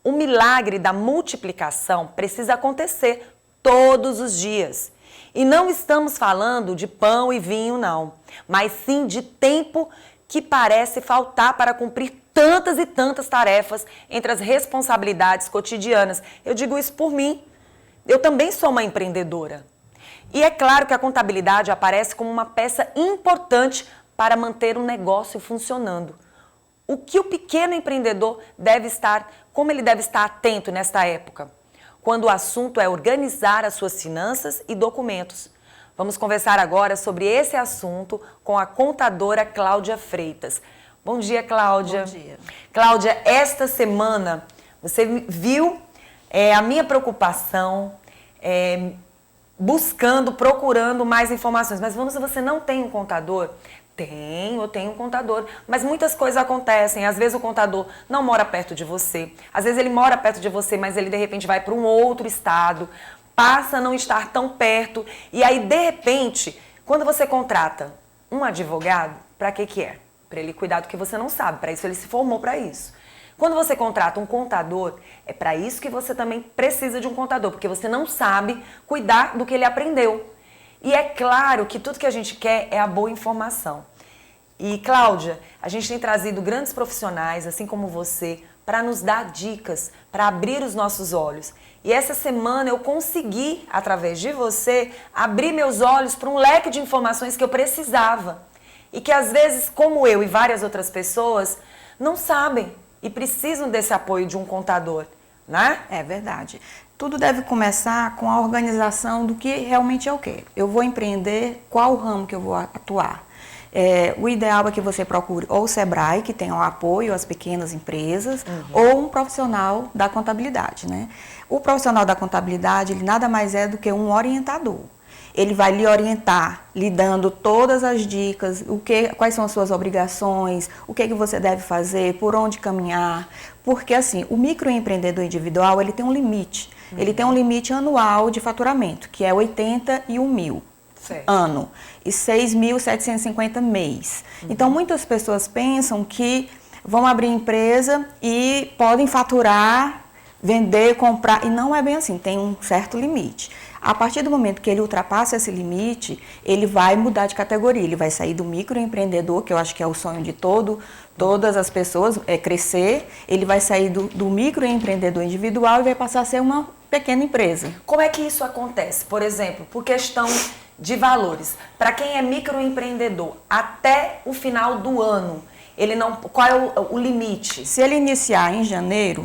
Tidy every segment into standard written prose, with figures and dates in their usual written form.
O milagre da multiplicação precisa acontecer todos os dias. E não estamos falando de pão e vinho, não, mas sim de tempo que parece faltar para cumprir tantas e tantas tarefas entre as responsabilidades cotidianas. Eu digo isso por mim. Eu também sou uma empreendedora. E é claro que a contabilidade aparece como uma peça importante para manter um negócio funcionando. O que o pequeno empreendedor como ele deve estar atento nesta época? Quando o assunto é organizar as suas finanças e documentos. Vamos conversar agora sobre esse assunto com a contadora Cláudia Freitas. Bom dia, Cláudia. Bom dia. Cláudia, esta semana você viu a minha preocupação procurando mais informações. Mas vamos, você não tem um contador? Eu tenho um contador, mas muitas coisas acontecem. Às vezes o contador não mora perto de você, às vezes ele mora perto de você, mas ele de repente vai para um outro estado, passa a não estar tão perto, e aí de repente, quando você contrata um advogado, para que é? Para ele cuidar do que você não sabe, para isso ele se formou para isso. Quando você contrata um contador, é para isso que você também precisa de um contador, porque você não sabe cuidar do que ele aprendeu. E é claro que tudo que a gente quer é a boa informação. E, Cláudia, a gente tem trazido grandes profissionais, assim como você, para nos dar dicas, para abrir os nossos olhos. E essa semana eu consegui, através de você, abrir meus olhos para um leque de informações que eu precisava. E que às vezes, como eu e várias outras pessoas, não sabem e precisam desse apoio de um contador, né? É verdade. Tudo deve começar com a organização do que realmente eu quero. Eu vou empreender, qual ramo que eu vou atuar? O ideal é que você procure ou o Sebrae, que tem o apoio às pequenas empresas, ou um profissional da contabilidade, né? O profissional da contabilidade, ele nada mais é do que um orientador. Ele vai lhe orientar, lhe dando todas as dicas, quais são as suas obrigações, o que você deve fazer, por onde caminhar. Porque assim, o microempreendedor individual, ele tem um limite. Ele tem um limite anual de faturamento, que é 81 mil ano e 6.750 mês. Então, muitas pessoas pensam que vão abrir empresa e podem faturar, vender, comprar, e não é bem assim, tem um certo limite. A partir do momento que ele ultrapassa esse limite, ele vai mudar de categoria, ele vai sair do microempreendedor, que eu acho que é o sonho de todas as pessoas, é crescer, ele vai sair do microempreendedor individual e vai passar a ser uma pequena empresa. Como é que isso acontece? Por exemplo, por questão de valores. Para quem é microempreendedor, até o final do ano, qual é o limite? Se ele iniciar em janeiro,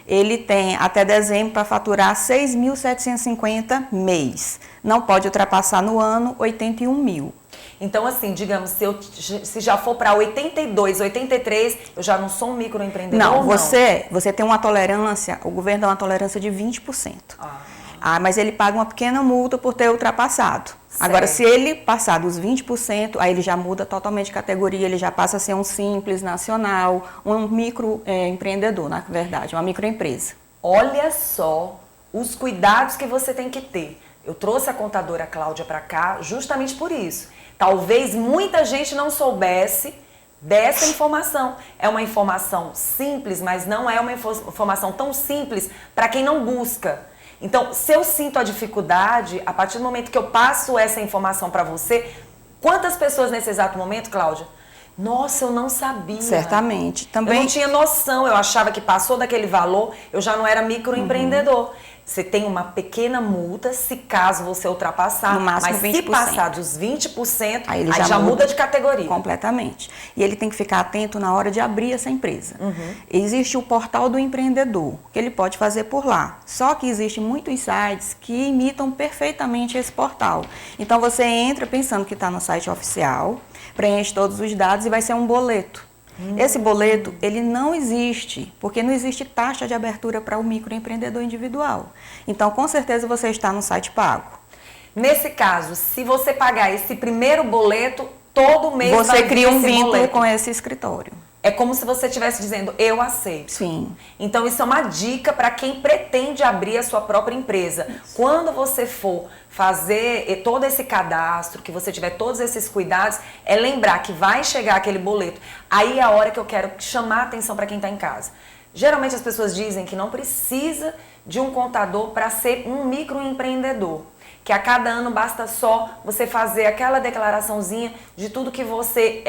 ele tem até dezembro para faturar 6.750 mês. Não pode ultrapassar no ano 81 mil. Então, assim, digamos, se já for para 82, 83, eu já não sou um microempreendedor? Não, você tem uma tolerância, o governo dá uma tolerância de 20%. Mas ele paga uma pequena multa por ter ultrapassado. Certo. Agora, se ele passar dos 20%, aí ele já muda totalmente de categoria, ele já passa a ser um simples nacional, um microempreendedor, na verdade, uma microempresa. Olha só os cuidados que você tem que ter. Eu trouxe a contadora Cláudia para cá justamente por isso. Talvez muita gente não soubesse dessa informação. É uma informação simples, mas não é uma informação tão simples para quem não busca. Então, se eu sinto a dificuldade, a partir do momento que eu passo essa informação para você, quantas pessoas nesse exato momento, Cláudia? Nossa, eu não sabia. Certamente. Também... Eu não tinha noção, eu achava que passou daquele valor, eu já não era microempreendedor. Você tem uma pequena multa, se caso você ultrapassar, no máximo mas 20%. Se passar dos 20%, aí ele já muda de categoria. Completamente. E ele tem que ficar atento na hora de abrir essa empresa. Existe o portal do empreendedor, que ele pode fazer por lá. Só que existem muitos sites que imitam perfeitamente esse portal. Então você entra pensando que está no site oficial, preenche todos os dados e vai ser um boleto. Esse boleto, ele não existe, porque não existe taxa de abertura para o microempreendedor individual. Então, com certeza, você está no site pago. Nesse caso, se você pagar esse primeiro boleto, todo mês você vai cria um esse vínculo boleto. Com esse escritório. É como se você estivesse dizendo, eu aceito. Sim. Então, isso é uma dica para quem pretende abrir a sua própria empresa. Isso. Quando você for fazer todo esse cadastro, que você tiver todos esses cuidados, é lembrar que vai chegar aquele boleto. Aí é a hora que eu quero chamar a atenção para quem está em casa. Geralmente as pessoas dizem que não precisa de um contador para ser um microempreendedor. Que a cada ano basta só você fazer aquela declaraçãozinha de tudo que você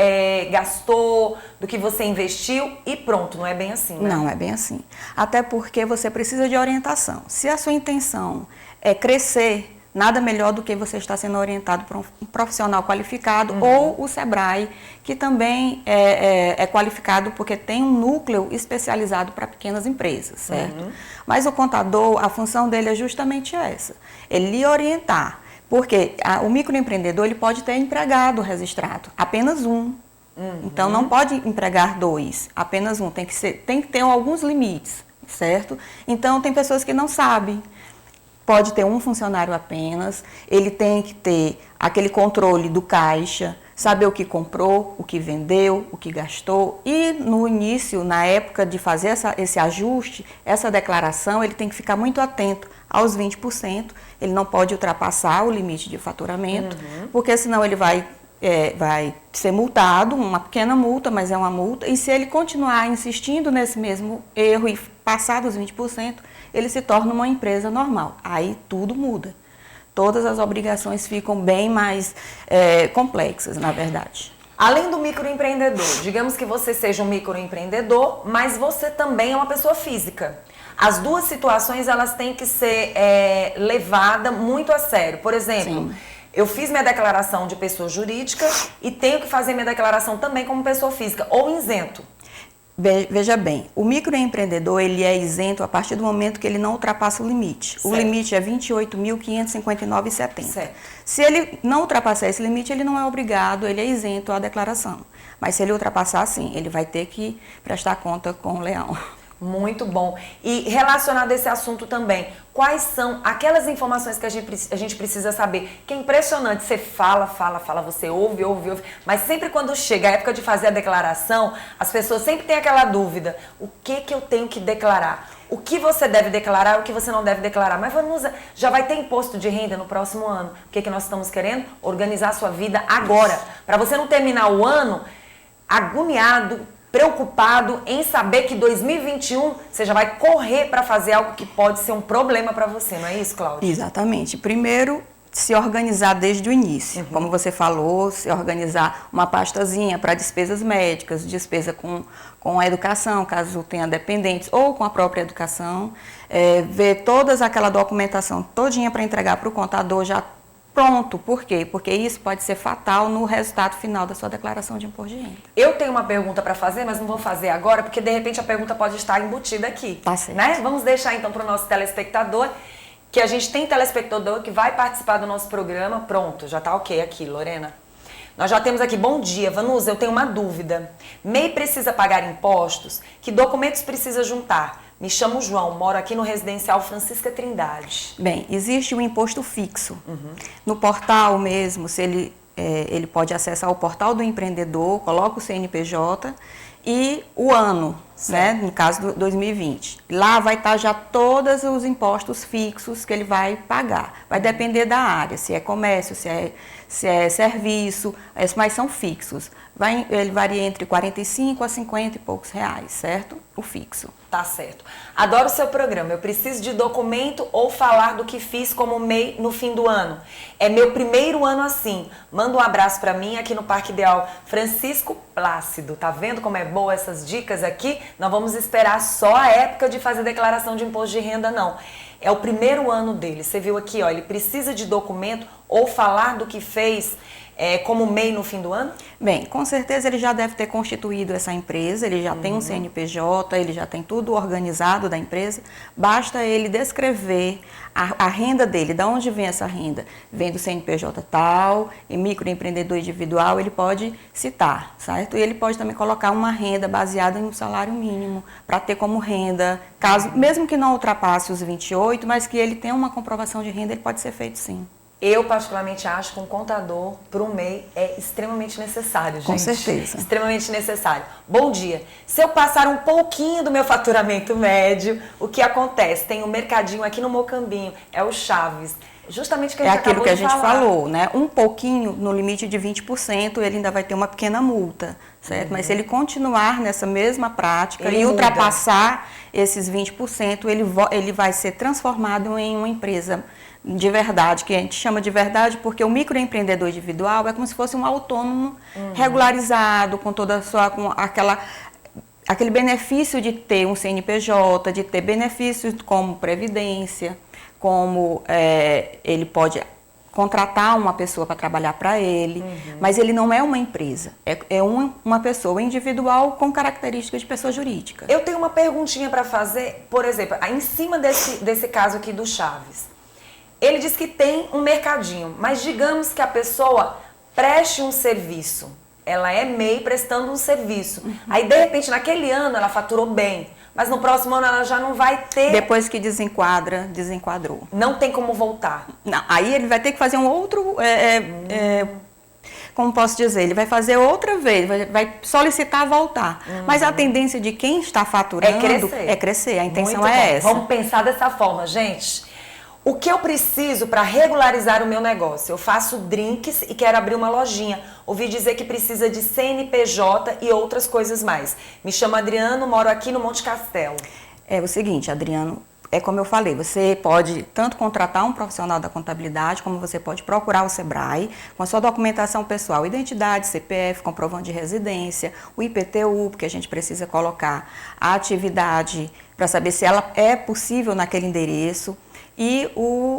gastou, do que você investiu e pronto, não é bem assim, né? Não é bem assim. Até porque você precisa de orientação. Se a sua intenção é crescer, nada melhor do que você estar sendo orientado por um profissional qualificado ou o Sebrae, que também é qualificado porque tem um núcleo especializado para pequenas empresas, certo? Mas o contador, a função dele é justamente essa, ele lhe orientar. Porque o microempreendedor ele pode ter empregado registrado, apenas um. Então não pode empregar dois, apenas um, tem que ter alguns limites, certo? Então tem pessoas que não sabem. Pode ter um funcionário apenas, ele tem que ter aquele controle do caixa, saber o que comprou, o que vendeu, o que gastou. E no início, na época de fazer esse ajuste, essa declaração, ele tem que ficar muito atento aos 20%. Ele não pode ultrapassar o limite de faturamento, porque senão ele vai ser multado, uma pequena multa, mas é uma multa. E se ele continuar insistindo nesse mesmo erro e passar dos 20%, ele se torna uma empresa normal. Aí tudo muda. Todas as obrigações ficam bem mais complexas, na verdade. Além do microempreendedor, digamos que você seja um microempreendedor, mas você também é uma pessoa física. As duas situações, elas têm que ser levadas muito a sério. Por exemplo, eu fiz minha declaração de pessoa jurídica e tenho que fazer minha declaração também como pessoa física, ou isento. Veja bem, o microempreendedor ele é isento a partir do momento que ele não ultrapassa o limite. Certo. O limite é R$ 28.559,70. Certo. Se ele não ultrapassar esse limite, ele não é obrigado, ele é isento à declaração. Mas se ele ultrapassar, sim, ele vai ter que prestar conta com o leão. Muito bom. E relacionado a esse assunto também, quais são aquelas informações que a gente precisa saber? Que é impressionante, você fala, você ouve, mas sempre quando chega a época de fazer a declaração, as pessoas sempre têm aquela dúvida, o que eu tenho que declarar? O que você deve declarar, o que você não deve declarar? Mas Vanusa, já vai ter imposto de renda no próximo ano. O que nós estamos querendo? Organizar a sua vida agora, para você não terminar o ano agoniado, preocupado em saber que 2021 você já vai correr para fazer algo que pode ser um problema para você, não é isso, Cláudia? Exatamente. Primeiro, se organizar desde o início. Como você falou, se organizar uma pastazinha para despesas médicas, despesa com a educação, caso tenha dependentes, ou com a própria educação. Ver toda aquela documentação todinha para entregar para o contador já pronto. Por quê? Porque isso pode ser fatal no resultado final da sua declaração de imposto de renda. Eu tenho uma pergunta para fazer, mas não vou fazer agora, porque de repente a pergunta pode estar embutida aqui. Tá certo. Né? Vamos deixar então para o nosso telespectador, que a gente tem telespectador que vai participar do nosso programa. Pronto, já tá ok aqui, Lorena. Nós já temos aqui, bom dia, Vanusa, eu tenho uma dúvida. MEI precisa pagar impostos? Que documentos precisa juntar? Me chamo João, moro aqui no Residencial Francisca Trindade. Bem, existe um imposto fixo. No portal mesmo, se ele pode acessar o portal do empreendedor, coloca o CNPJ e o ano, né, no caso do 2020. Lá vai estar já todos os impostos fixos que ele vai pagar. Vai depender da área, se é comércio, se é serviço, mas são fixos. Ele varia entre 45 a 50 e poucos reais, certo? O fixo. Tá certo. Adoro o seu programa. Eu preciso de documento ou falar do que fiz como MEI no fim do ano. É meu primeiro ano assim. Manda um abraço para mim aqui no Parque Ideal Francisco Plácido. Tá vendo como é boa essas dicas aqui? Não vamos esperar só a época de fazer declaração de imposto de renda, não. É o primeiro ano dele. Você viu aqui, ó, ele precisa de documento ou falar do que fez como MEI no fim do ano? Bem, com certeza ele já deve ter constituído essa empresa, ele já tem um CNPJ, ele já tem tudo organizado da empresa. Basta ele descrever a renda dele, de onde vem essa renda. Vem do CNPJ tal, e microempreendedor individual, ele pode citar, certo? E ele pode também colocar uma renda baseada em um salário mínimo, para ter como renda, caso, mesmo que não ultrapasse os 28, mas que ele tenha uma comprovação de renda, ele pode ser feito sim. Eu, particularmente, acho que um contador para o MEI é extremamente necessário, gente. Com certeza. Extremamente necessário. Bom dia. Se eu passar um pouquinho do meu faturamento médio, o que acontece? Tem um mercadinho aqui no Mocambinho, é o Chaves. Justamente o que a gente aquilo que a gente falar. falou, né? Um pouquinho, no limite de 20%, ele ainda vai ter uma pequena multa, certo? Mas se ele continuar nessa mesma prática Ele e muda. ultrapassar esses 20%, ele vai ser transformado em uma empresa de verdade, que a gente chama de verdade porque o microempreendedor individual é como se fosse um autônomo regularizado, com toda a sua, aquele benefício de ter um CNPJ, de ter benefícios como previdência, como ele pode contratar uma pessoa para trabalhar para ele, mas ele não é uma empresa, é uma pessoa individual com características de pessoa jurídica. Eu tenho uma perguntinha para fazer, por exemplo, em cima desse caso aqui do Chaves. Ele diz que tem um mercadinho, mas digamos que a pessoa preste um serviço. Ela é MEI prestando um serviço. Aí, de repente, naquele ano ela faturou bem, mas no próximo ano ela já não vai ter... Depois que desenquadrou. Não tem como voltar. Não, aí ele vai ter que fazer um outro... como posso dizer? Ele vai fazer outra vez, vai solicitar voltar. Mas a tendência de quem está faturando é crescer. A intenção Muito é bom. essa. Vamos pensar dessa forma, gente. O que eu preciso para regularizar o meu negócio? Eu faço drinks e quero abrir uma lojinha. Ouvi dizer que precisa de CNPJ e outras coisas mais. Me chamo Adriano, moro aqui no Monte Castelo. É o seguinte, Adriano, é como eu falei, você pode tanto contratar um profissional da contabilidade, como você pode procurar o Sebrae, com a sua documentação pessoal, identidade, CPF, comprovante de residência, o IPTU, porque a gente precisa colocar a atividade para saber se ela é possível naquele endereço. E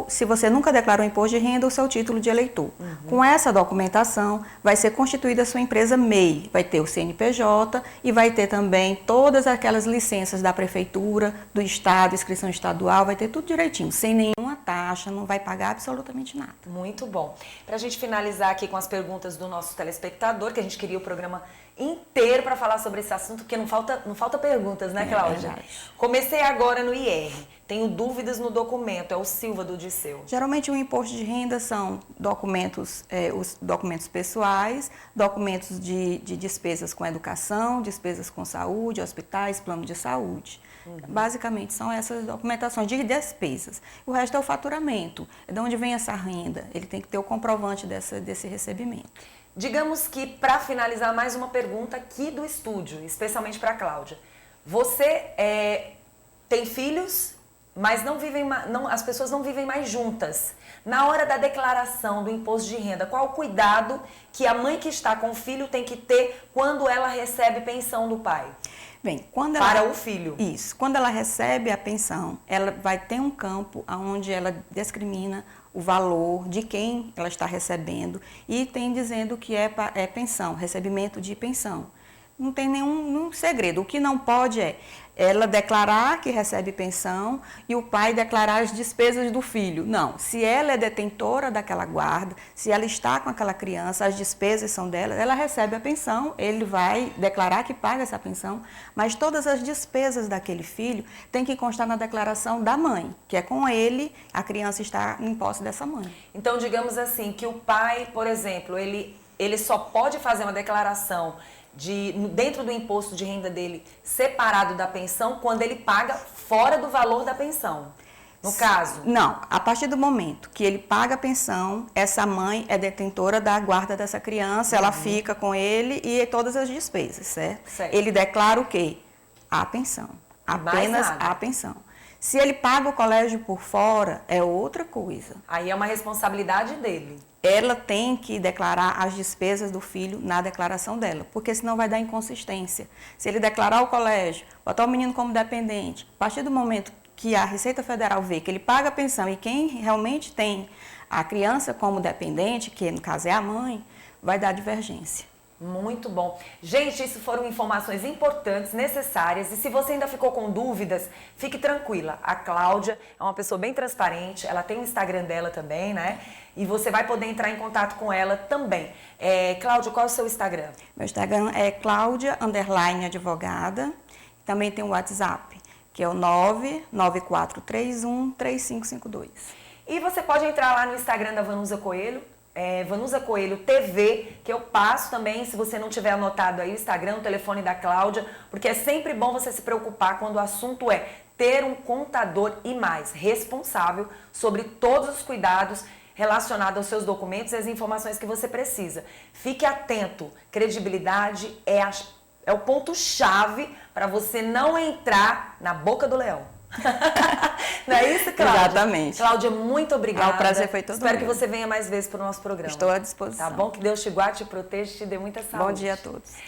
se você nunca declarou imposto de renda, o seu título de eleitor. Com essa documentação, vai ser constituída a sua empresa MEI. Vai ter o CNPJ e vai ter também todas aquelas licenças da prefeitura, do estado, inscrição estadual, vai ter tudo direitinho, sem nenhuma taxa, não vai pagar absolutamente nada. Muito bom. Para a gente finalizar aqui com as perguntas do nosso telespectador, que a gente queria o programa inteiro para falar sobre esse assunto, porque não falta perguntas, né, Cláudia? Comecei agora no IR, tenho dúvidas no documento, é o Silva do Disseu. Geralmente o imposto de renda são documentos, os documentos pessoais, documentos de despesas com educação, despesas com saúde, hospitais, plano de saúde. Basicamente são essas documentações de despesas. O resto é o faturamento, é de onde vem essa renda, ele tem que ter o comprovante desse recebimento. Digamos que, para finalizar, mais uma pergunta aqui do estúdio, especialmente para a Cláudia. Você tem filhos, mas as pessoas não vivem mais juntas. Na hora da declaração do imposto de renda, qual o cuidado que a mãe que está com o filho tem que ter quando ela recebe pensão do pai? Bem, para o filho. Isso. Quando ela recebe a pensão, ela vai ter um campo onde ela discrimina o valor de quem ela está recebendo e tem dizendo que é pensão, recebimento de pensão. Não tem nenhum segredo. O que não pode é ela declarar que recebe pensão e o pai declarar as despesas do filho. Não, se ela é detentora daquela guarda, se ela está com aquela criança, as despesas são dela, ela recebe a pensão, ele vai declarar que paga essa pensão, mas todas as despesas daquele filho tem que constar na declaração da mãe, que é com ele, a criança está em posse dessa mãe. Então, digamos assim, que o pai, por exemplo, ele só pode fazer uma declaração dentro do imposto de renda dele, separado da pensão, quando ele paga fora do valor da pensão. No caso? Não, a partir do momento que ele paga a pensão, essa mãe é detentora da guarda dessa criança, ela fica com ele e todas as despesas, certo? Ele declara o quê? A pensão, apenas a pensão. Se ele paga o colégio por fora, é outra coisa. Aí é uma responsabilidade dele. Ela tem que declarar as despesas do filho na declaração dela, porque senão vai dar inconsistência. Se ele declarar o colégio, botar o menino como dependente, a partir do momento que a Receita Federal vê que ele paga a pensão e quem realmente tem a criança como dependente, que no caso é a mãe, vai dar divergência. Muito bom. Gente, isso foram informações importantes, necessárias. E se você ainda ficou com dúvidas, fique tranquila. A Cláudia é uma pessoa bem transparente, ela tem o Instagram dela também, né? E você vai poder entrar em contato com ela também. Cláudia, qual é o seu Instagram? Meu Instagram é Cláudia_advogada. Também tem o WhatsApp, que é o 99431-3552. E você pode entrar lá no Instagram da Vanusa Coelho, Vanusa Coelho TV, que eu passo também, se você não tiver anotado aí o Instagram, o telefone da Cláudia, porque é sempre bom você se preocupar quando o assunto é ter um contador e mais responsável sobre todos os cuidados relacionados aos seus documentos e as informações que você precisa. Fique atento, credibilidade é o ponto-chave para você não entrar na boca do leão. Não é isso, Cláudia? Exatamente. Cláudia, muito obrigada. O prazer foi todo Espero meu. que você venha mais vezes para o nosso programa. Estou à disposição. Tá bom? Que Deus te guarde, te proteja e te dê muita saúde. Bom dia a todos.